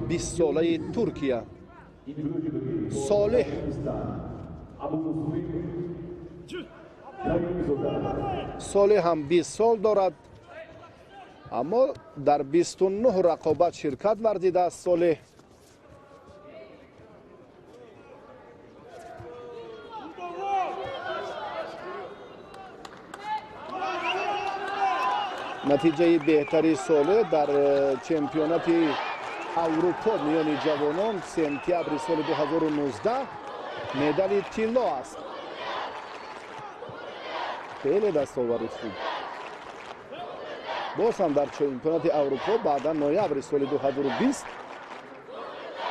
20 ساله ترکیه. صالح هم 20 سال دارد، اما در 29 رقابت شرکت ورزیده است. صالح نتیجه بهتری صالح در چمپیونات اروپا میان جوانان سپتامبر سال 2019 مدال طلا است. خیلی دستاورد خوب. باز هم در چمپیونات اروپا بعدا نوامبر سال 2020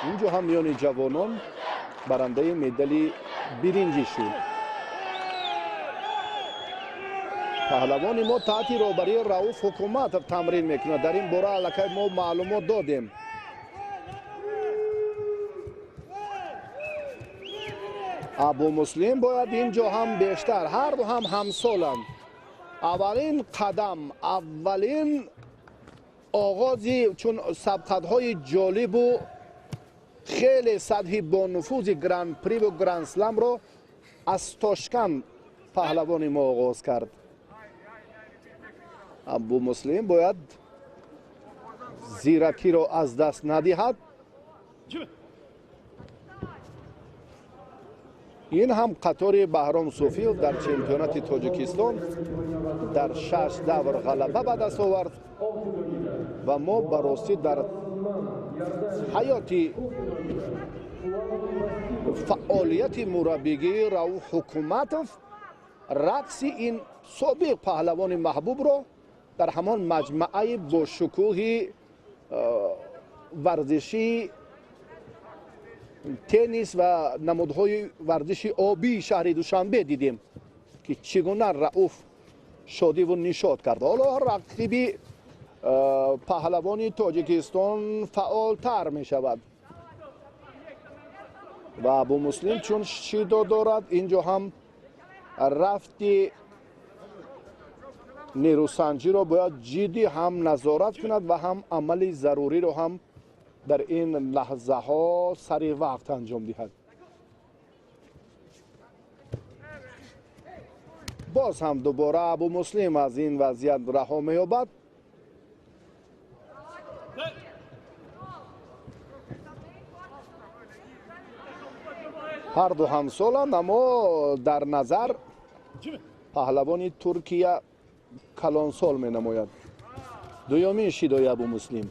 اینجا هم میان جوانان برنده مدال برنجی شد. پهلوان ما تحت رهبری رؤوف حکومت تمرین میکنه. در این باره الکی ما معلومات دادیم. ابو مسلم باید اینجا هم بیشتر، هر دو هم همسالند. اولین قدم، اولین آغازی، چون سبقت‌های جالب و خیلی سطحی با نفوذ گرند پری و گرند سلم رو از تاشکند پهلوان ما آغاز کرد. ابو مسلم باید زیرکی را از دست ندهد. این هم قطار بهرام صوفی در چمپیونات تاجیکستان در 6 دور غلبه به دست آورد و ما براستی در حیات فعالیت مربیگی رؤوف حکومتوف رقص این سابق پهلوان محبوب را در همان مجمعه با شکوه ورزشی تنیس و نمادهای ورزش آبی شهر دوشنبه دیدیم که چگونه رؤوف شادی و نشاط کرد. حالا رقیبی پهلوان تاجیکستان فعالتر می شود و ابو مسلم چون شیدا دارد اینجا هم رفتی نیروسنجی را باید جدی هم نظارت کند و هم عمل ضروری را هم در این لحظه ها سریع وقت انجام دهد. باز هم دوباره ابو مسلم از این وضعیت رها می‌یابد. هر دو همسالند، اما در نظر پهلوان ترکیه کلان سال می نماید. دویمین شیدای ابو مسلم.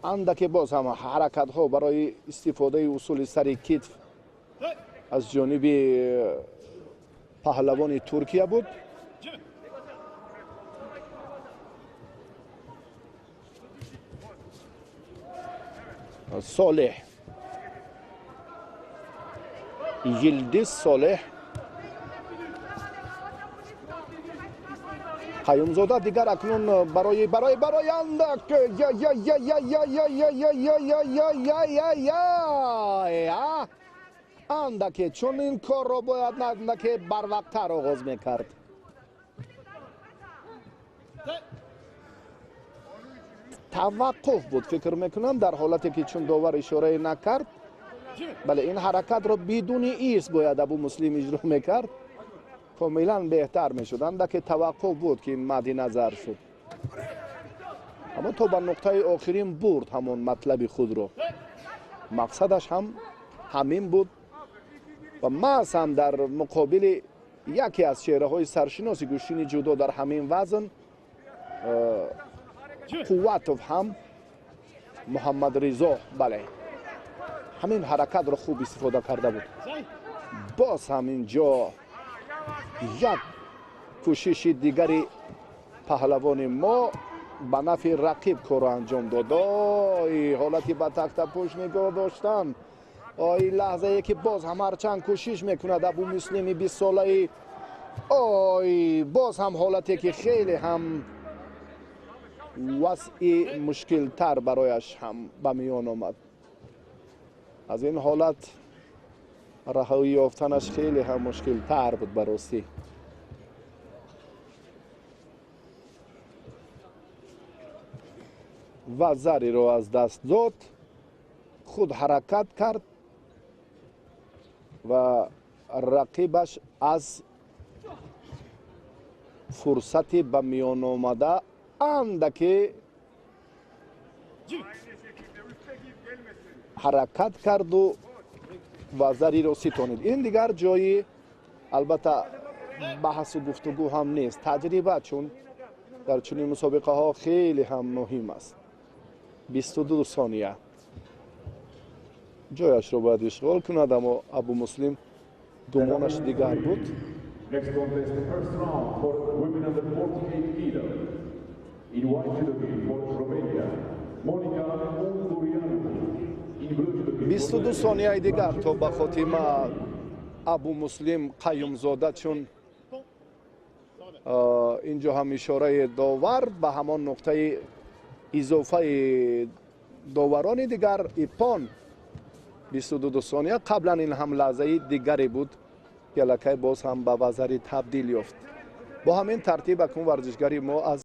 اندکی باز هم حرکت ها برای استفاده اصول سر کتف از جانب پهلوان ترکیه بود. صالح، یلدیز صالح، قیومزاده دیگر اکنون برای اندک اندک، چون این کار را باید اندک بر وقت‌تر آغاز میکرد. توقف بود فکر میکنم در حالتی که چون داور اشاره نکرد. بله، این حرکت را بدون ایست باید ابو مسلم اجرا میکرد، کاملا بهتر میشد. اندک توقف بود که این مد نظر شد، اما تا به نقطه آخرین برد همون مطلب خود رو. مقصدش هم همین بود و محض هم در مقابل یکی از چهره های سرشناس گوشین جودو در همین وزن، قوتوف هم محمد رضا، بله همین حرکت رو خوب استفاده کرده بود. باز هم اینجا یک کوشش دیگری پهلوان ما به نفع رقیب کار انجام داد. حالتی به تخت پشت نگاه داشتن. این لحظه ای که باز هم هرچند کوشش میکند ابو مسلم 20 ساله، باز هم حالتی که خیلی هم وضع مشکل تر برایش هم به میان آمد. از این حالت رهایی یافتنش خیلی هم مشکل تر بود براستی. و زری رو از دست داد، خود حرکت کرد و رقیبش از فرصتی به میان آمده اندکی حرکت کرد و زری رو ستانید. این دیگر جایی البته بحث و گفتگو هم نیست، تجربه، چون در چنین مسابقه ها خیلی هم مهم است. 22 ثانیه جایش رو باید اشغال کند، اما ابو مسلم گمانش دیگر بود. Next contest, the first round for women under 48 kilo. In white judogi for Romania, Monica Ungurianu. In blue judogi 22 ثانیه دیگر تا به خاتمه ابو مسلم قیومزاده، چون اینجا هم اشاره داور به همان نقطه اضافه داوران دیگر ایپان 22 ثانیه. قبلا این هم لحظه دیگری بود که لکه باز هم به وزری تبدیل یافت. با همین ترتیب اکنون ورزشگری ما از